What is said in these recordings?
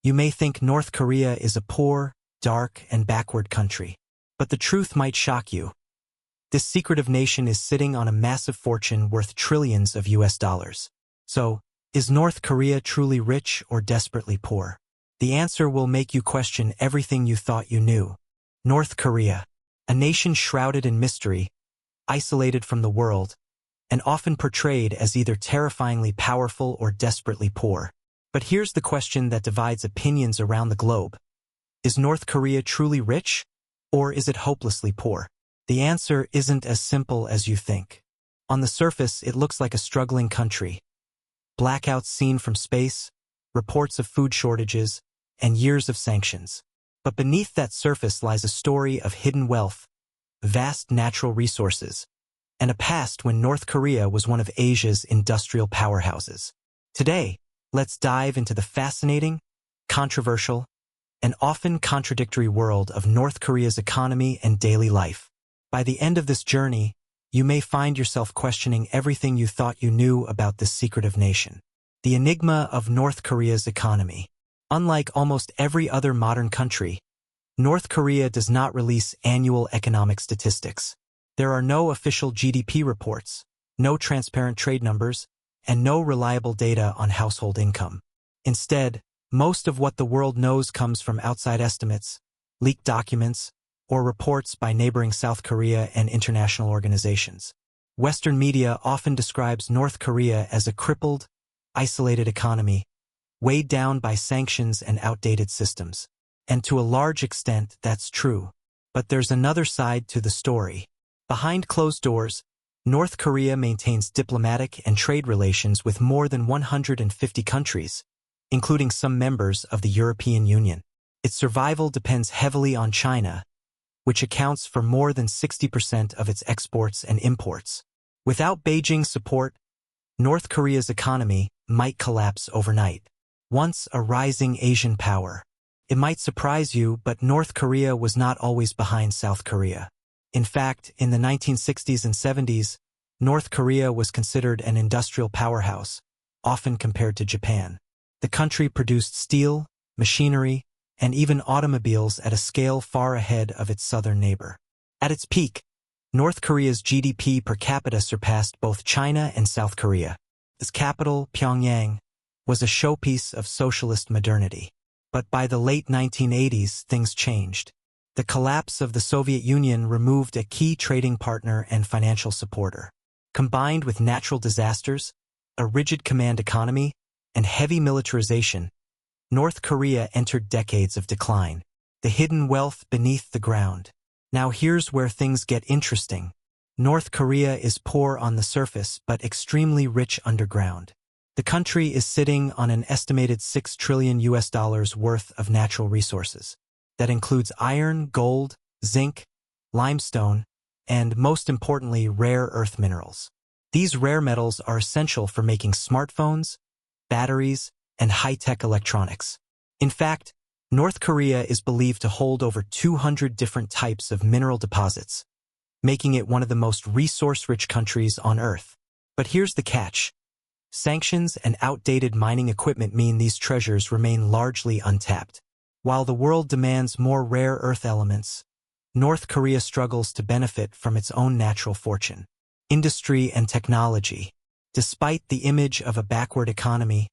You may think North Korea is a poor, dark, and backward country. But the truth might shock you. This secretive nation is sitting on a massive fortune worth trillions of US dollars. So, is North Korea truly rich or desperately poor? The answer will make you question everything you thought you knew. North Korea, a nation shrouded in mystery, isolated from the world, and often portrayed as either terrifyingly powerful or desperately poor. But here's the question that divides opinions around the globe. Is North Korea truly rich, or is it hopelessly poor? The answer isn't as simple as you think. On the surface, it looks like a struggling country. Blackouts seen from space, reports of food shortages, and years of sanctions. But beneath that surface lies a story of hidden wealth, vast natural resources, and a past when North Korea was one of Asia's industrial powerhouses. Today, let's dive into the fascinating, controversial, and often contradictory world of North Korea's economy and daily life. By the end of this journey, you may find yourself questioning everything you thought you knew about this secretive nation. The enigma of North Korea's economy. Unlike almost every other modern country, North Korea does not release annual economic statistics. There are no official GDP reports, no transparent trade numbers, and no reliable data on household income. Instead, most of what the world knows comes from outside estimates, leaked documents, or reports by neighboring South Korea and international organizations. Western media often describes North Korea as a crippled, isolated economy, weighed down by sanctions and outdated systems. And to a large extent, that's true. But there's another side to the story. Behind closed doors, North Korea maintains diplomatic and trade relations with more than 150 countries, including some members of the European Union. Its survival depends heavily on China, which accounts for more than 60% of its exports and imports. Without Beijing's support, North Korea's economy might collapse overnight. Once a rising Asian power. It might surprise you, but North Korea was not always behind South Korea. In fact, in the 1960s and 70s, North Korea was considered an industrial powerhouse, often compared to Japan. The country produced steel, machinery, and even automobiles at a scale far ahead of its southern neighbor. At its peak, North Korea's GDP per capita surpassed both China and South Korea. Its capital, Pyongyang, was a showpiece of socialist modernity. But by the late 1980s, things changed. The collapse of the Soviet Union removed a key trading partner and financial supporter. Combined with natural disasters, a rigid command economy, and heavy militarization, North Korea entered decades of decline. The hidden wealth beneath the ground. Now here's where things get interesting. North Korea is poor on the surface but extremely rich underground. The country is sitting on an estimated $6 trillion worth of natural resources. That includes iron, gold, zinc, limestone, and most importantly, rare earth minerals. These rare metals are essential for making smartphones, batteries, and high-tech electronics. In fact, North Korea is believed to hold over 200 different types of mineral deposits, making it one of the most resource-rich countries on Earth. But here's the catch. Sanctions and outdated mining equipment mean these treasures remain largely untapped. While the world demands more rare earth elements, North Korea struggles to benefit from its own natural fortune. Industry and technology. Despite the image of a backward economy,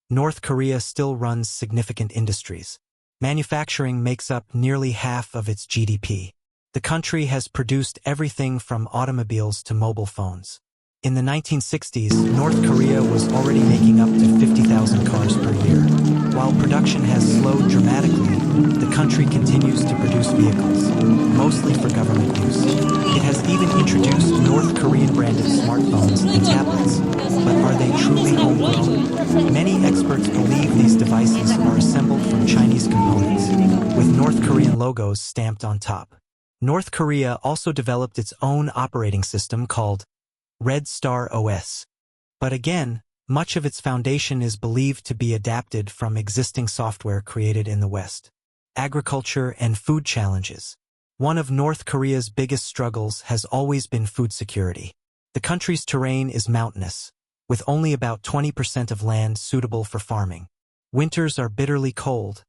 North Korea still runs significant industries. Manufacturing makes up nearly half of its GDP. The country has produced everything from automobiles to mobile phones. In the 1960s, North Korea was already making up to 50,000 cars per year. While production has slowed dramatically, the country continues to produce vehicles, mostly for government use. It has even introduced North Korean-branded smartphones and tablets. But are they truly homegrown? Many experts believe these devices are assembled from Chinese components, with North Korean logos stamped on top. North Korea also developed its own operating system called Red Star OS. But again, much of its foundation is believed to be adapted from existing software created in the West. Agriculture and food challenges. One of North Korea's biggest struggles has always been food security. The country's terrain is mountainous, with only about 20% of land suitable for farming. Winters are bitterly cold,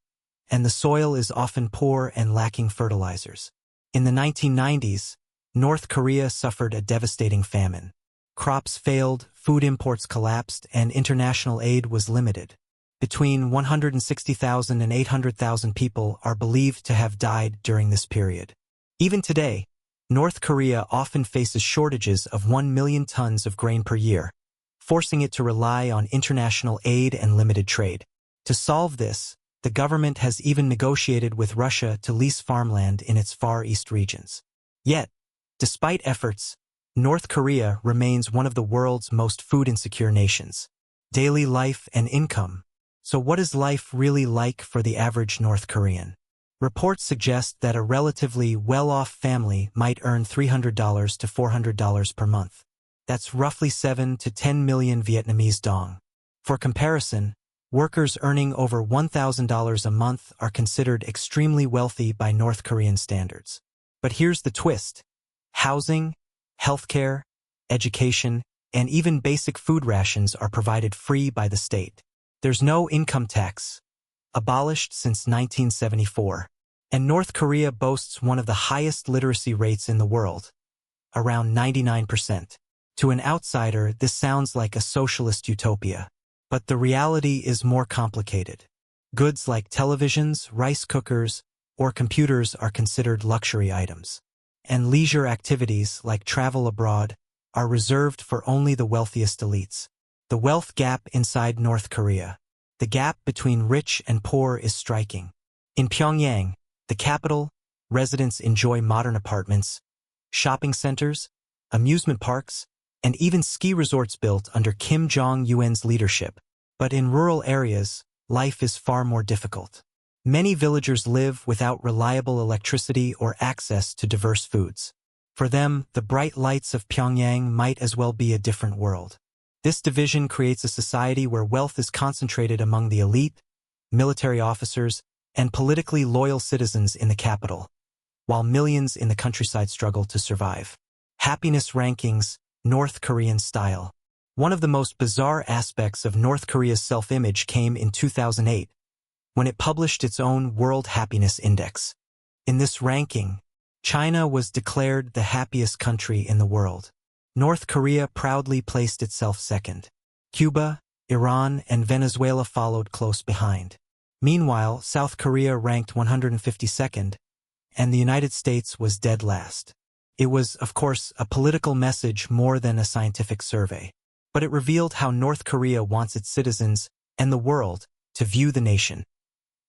and the soil is often poor and lacking fertilizers. In the 1990s, North Korea suffered a devastating famine. Crops failed, food imports collapsed, and international aid was limited. Between 160,000 and 800,000 people are believed to have died during this period. Even today, North Korea often faces shortages of 1 million tons of grain per year, forcing it to rely on international aid and limited trade. To solve this, the government has even negotiated with Russia to lease farmland in its Far East regions. Yet, despite efforts, North Korea remains one of the world's most food-insecure nations. Daily life and income. So what is life really like for the average North Korean? Reports suggest that a relatively well-off family might earn $300 to $400 per month. That's roughly 7 to 10 million Vietnamese dong. For comparison, workers earning over $1,000 a month are considered extremely wealthy by North Korean standards. But here's the twist. Housing, healthcare, education, and even basic food rations are provided free by the state. There's no income tax, abolished since 1974, and North Korea boasts one of the highest literacy rates in the world, around 99%. To an outsider, this sounds like a socialist utopia. But the reality is more complicated. Goods like televisions, rice cookers, or computers are considered luxury items. And leisure activities like travel abroad are reserved for only the wealthiest elites. The wealth gap inside North Korea. The gap between rich and poor is striking. In Pyongyang, the capital, residents enjoy modern apartments, shopping centers, amusement parks, and even ski resorts built under Kim Jong-un's leadership. But in rural areas, life is far more difficult. Many villagers live without reliable electricity or access to diverse foods. For them, the bright lights of Pyongyang might as well be a different world. This division creates a society where wealth is concentrated among the elite, military officers, and politically loyal citizens in the capital, while millions in the countryside struggle to survive. Happiness rankings, North Korean style. One of the most bizarre aspects of North Korea's self-image came in 2008, when it published its own World Happiness Index. In this ranking, China was declared the happiest country in the world. North Korea proudly placed itself second. Cuba, Iran, and Venezuela followed close behind. Meanwhile, South Korea ranked 152nd, and the United States was dead last. It was, of course, a political message more than a scientific survey. But it revealed how North Korea wants its citizens and the world to view the nation,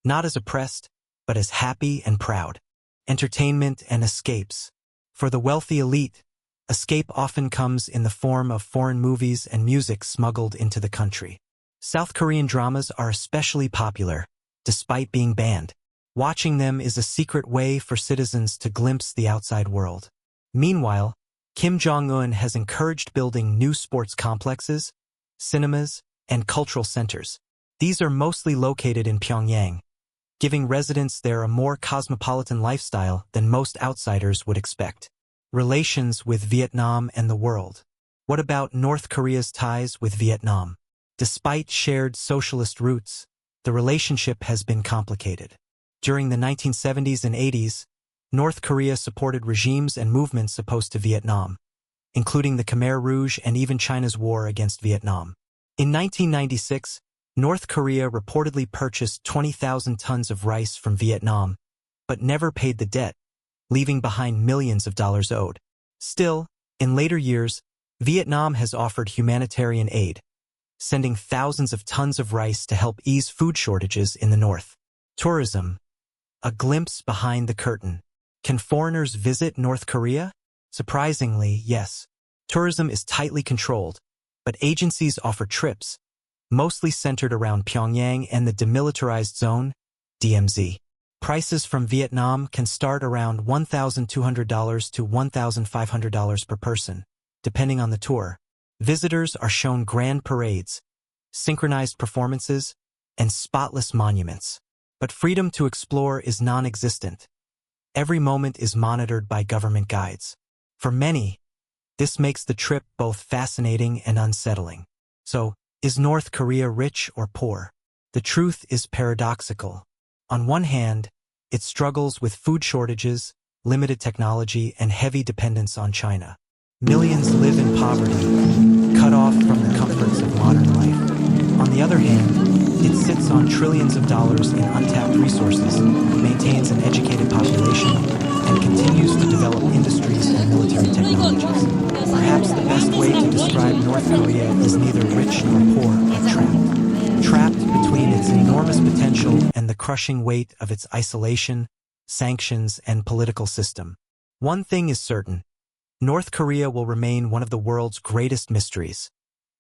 not as oppressed, but as happy and proud. Entertainment and escapes. For the wealthy elite, escape often comes in the form of foreign movies and music smuggled into the country. South Korean dramas are especially popular, despite being banned. Watching them is a secret way for citizens to glimpse the outside world. Meanwhile, Kim Jong-un has encouraged building new sports complexes, cinemas, and cultural centers. These are mostly located in Pyongyang, giving residents there a more cosmopolitan lifestyle than most outsiders would expect. Relations with Vietnam and the world. What about North Korea's ties with Vietnam? Despite shared socialist roots, the relationship has been complicated. During the 1970s and 80s, North Korea supported regimes and movements opposed to Vietnam, including the Khmer Rouge and even China's war against Vietnam. In 1996, North Korea reportedly purchased 20,000 tons of rice from Vietnam, but never paid the debt, leaving behind millions of dollars owed. Still, in later years, Vietnam has offered humanitarian aid, sending thousands of tons of rice to help ease food shortages in the north. Tourism. A glimpse behind the curtain. Can foreigners visit North Korea? Surprisingly, yes. Tourism is tightly controlled, but agencies offer trips, mostly centered around Pyongyang and the Demilitarized Zone, DMZ. Prices from Vietnam can start around $1,200 to $1,500 per person, depending on the tour. Visitors are shown grand parades, synchronized performances, and spotless monuments. But freedom to explore is non-existent. Every moment is monitored by government guides. For many, this makes the trip both fascinating and unsettling. So, is North Korea rich or poor? the truth is paradoxical. On one hand, it struggles with food shortages, limited technology, and heavy dependence on China. Millions live in poverty, cut off from the comforts of modern life. On the other hand, it sits on trillions of dollars in untapped resources, maintains an educated population, and continues to develop industries and military technologies. Perhaps the best way to describe North Korea is neither rich nor poor, but trapped. Trapped between its enormous potential and the crushing weight of its isolation, sanctions, and political system. One thing is certain: North Korea will remain one of the world's greatest mysteries,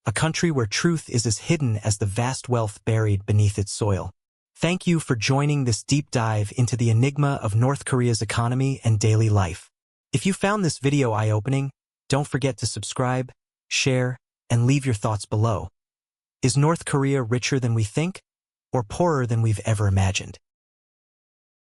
a country where truth is as hidden as the vast wealth buried beneath its soil. Thank you for joining this deep dive into the enigma of North Korea's economy and daily life. If you found this video eye-opening, don't forget to subscribe, share, and leave your thoughts below. Is North Korea richer than we think, or poorer than we've ever imagined?